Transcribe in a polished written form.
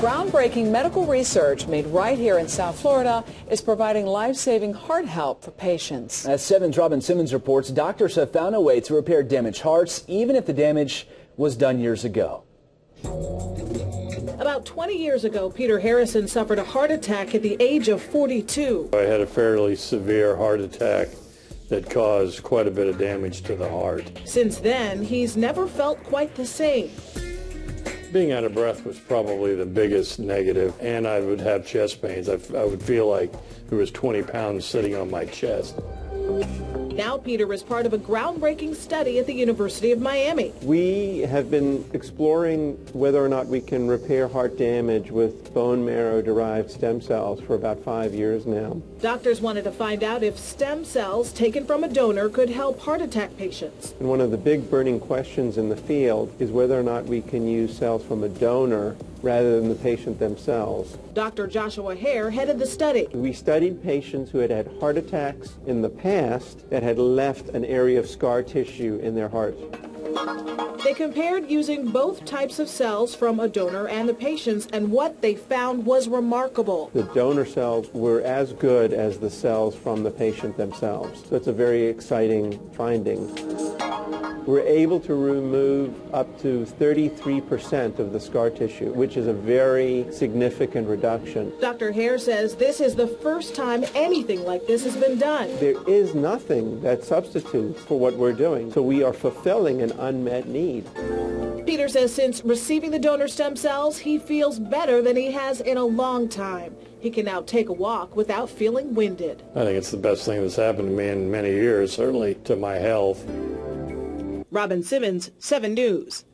Groundbreaking medical research made right here in South Florida is providing life-saving heart help for patients. As 7's Robin Simmons reports, doctors have found a way to repair damaged hearts, even if the damage was done years ago. About 20 years ago, Peter Harrison suffered a heart attack at the age of 42. I had a fairly severe heart attack that caused quite a bit of damage to the heart. Since then, he's never felt quite the same. Being out of breath was probably the biggest negative, and I would have chest pains. I would feel like there was 20 pounds sitting on my chest. Now Peter is part of a groundbreaking study at the University of Miami. We have been exploring whether or not we can repair heart damage with bone marrow-derived stem cells for about 5 years now. Doctors wanted to find out if stem cells taken from a donor could help heart attack patients. And one of the big burning questions in the field is whether or not we can use cells from a donor rather than the patient themselves. Dr. Joshua Hare headed the study. We studied patients who had had heart attacks in the past that had left an area of scar tissue in their heart. They compared using both types of cells from a donor and the patients, and what they found was remarkable. The donor cells were as good as the cells from the patient themselves. So it's a very exciting finding. We're able to remove up to 33% of the scar tissue, which is a very significant reduction. Dr. Hare says this is the first time anything like this has been done. There is nothing that substitutes for what we're doing, so we are fulfilling an unmet need. Peter says since receiving the donor stem cells, he feels better than he has in a long time. He can now take a walk without feeling winded. I think it's the best thing that's happened to me in many years, certainly to my health. Robin Simmons, 7 News.